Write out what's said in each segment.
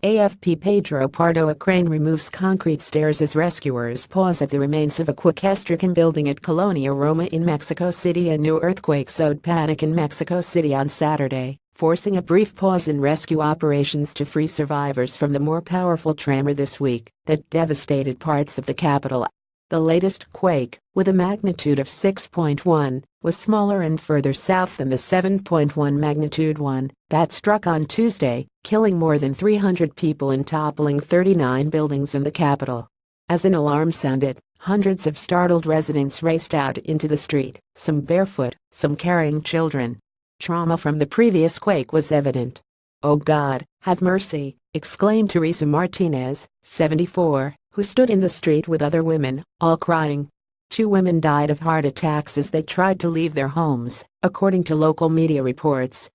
AFP PEDRO PARDO A crane removes concrete stairs as rescuers pause at the remains of a quakestricken building at Colonia Roma in Mexico City. A new earthquake sowed panic in Mexico City on Saturday, forcing a brief pause in rescue operations to free survivors from the more powerful tremor this week that devastated parts of the capital. The latest quake, with a magnitude of 6.1, was smaller and further south than the 7.1 magnitude one that struck on Tuesday, killing more than 300 people and toppling 39 buildings in the capital. As an alarm sounded, hundreds of startled residents raced out into the street, some barefoot, some carrying children. Trauma from the previous quake was evident. "Oh God, have mercy," exclaimed Teresa Martinez, 74, who stood in the street with other women, all crying. 2 women died of heart attacks as they tried to leave their homes, according to local media reports.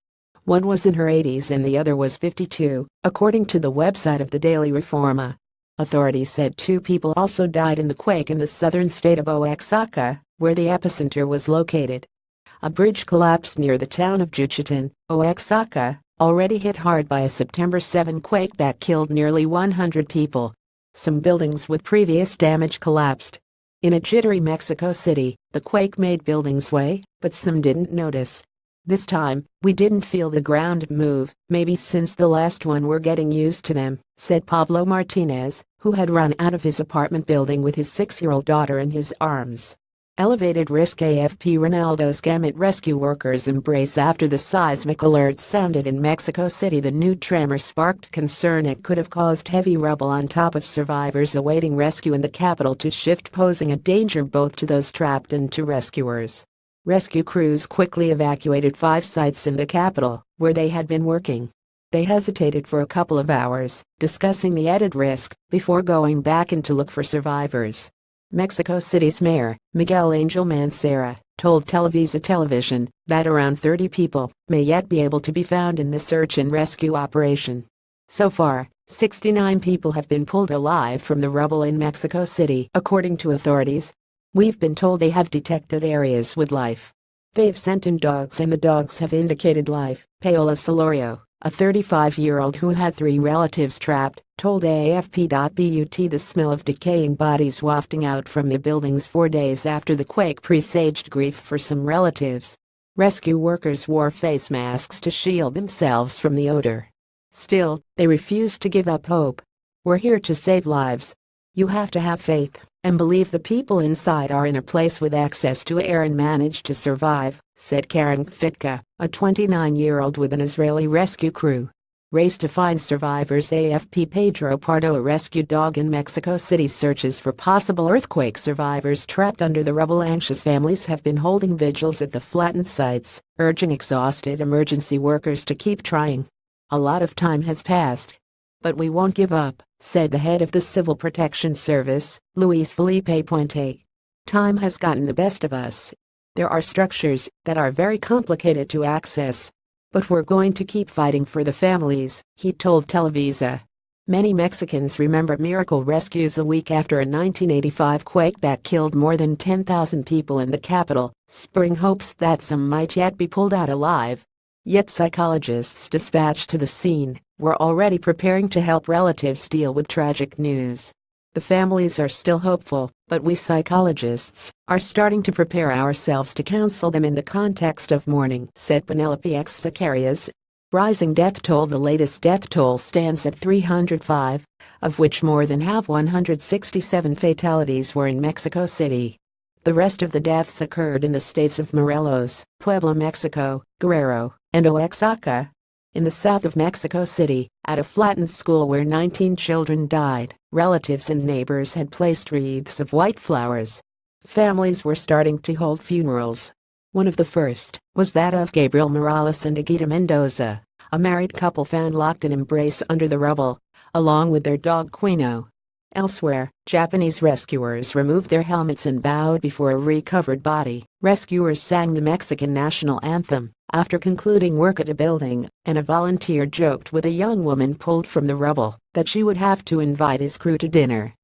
One was in her 80s and the other was 52, according to the website of the Daily Reforma. Authorities said 2 people also died in the quake in the southern state of Oaxaca, where the epicenter was located. A bridge collapsed near the town of Juchitán, Oaxaca, already hit hard by a September 7 quake that killed nearly 100 people. Some buildings with previous damage collapsed. In a jittery Mexico City, the quake made buildings sway, but some didn't notice. "This time, we didn't feel the ground move, maybe since the last one we're getting used to them," said Pablo Martinez, who had run out of his apartment building with his 6-year-old daughter in his arms. Elevated risk AFP Ronaldo's gamut rescue workers embrace after the seismic alert sounded in Mexico City. The new tremor sparked concern it could have caused heavy rubble on top of survivors awaiting rescue in the capital to shift, posing a danger both to those trapped and to rescuers. Rescue crews quickly evacuated 5 sites in the capital, where they had been working. They hesitated for a couple of hours, discussing the added risk, before going back in to look for survivors. Mexico City's mayor, Miguel Angel Mancera, told Televisa Television that around 30 people may yet be able to be found in the search and rescue operation. So far, 69 people have been pulled alive from the rubble in Mexico City, according to authorities. "We've been told they have detected areas with life. They've sent in dogs and the dogs have indicated life," Paola Solorio, a 35-year-old who had 3 relatives trapped, told AFP.but. The smell of decaying bodies wafting out from the buildings 4 days after the quake presaged grief for some relatives. Rescue workers wore face masks to shield themselves from the odor. Still, they refused to give up hope. "We're here to save lives. You have to have faith and believe the people inside are in a place with access to air and manage to survive," said Karen Fitka, a 29-year-old with an Israeli rescue crew. Race to find survivors. AFP PEDRO PARDO A rescue dog in Mexico City searches for possible earthquake survivors trapped under the rubble. Anxious families have been holding vigils at the flattened sites, urging exhausted emergency workers to keep trying. "A lot of time has passed, but we won't give up," said the head of the Civil Protection Service, Luis Felipe Puente. "Time has gotten the best of us. There are structures that are very complicated to access. But we're going to keep fighting for the families," he told Televisa. Many Mexicans remember miracle rescues a week after a 1985 quake that killed more than 10,000 people in the capital, spurring hopes that some might yet be pulled out alive. Yet psychologists dispatched to the scene were already preparing to help relatives deal with tragic news. "The families are still hopeful, but we psychologists are starting to prepare ourselves to counsel them in the context of mourning," said Penelope X. Zacarias. Rising death toll. The latest death toll stands at 305, of which more than half, 167 fatalities, were in Mexico City. The rest of the deaths occurred in the states of Morelos, Puebla, Mexico, Guerrero, and Oaxaca. In the south of Mexico City, at a flattened school where 19 children died, relatives and neighbors had placed wreaths of white flowers. Families were starting to hold funerals. One of the first was that of Gabriel Morales and Aguita Mendoza, a married couple found locked in embrace under the rubble, along with their dog Quino. Elsewhere, Japanese rescuers removed their helmets and bowed before a recovered body. Rescuers sang the Mexican national anthem after concluding work at a building, and a volunteer joked with a young woman pulled from the rubble that she would have to invite his crew to dinner.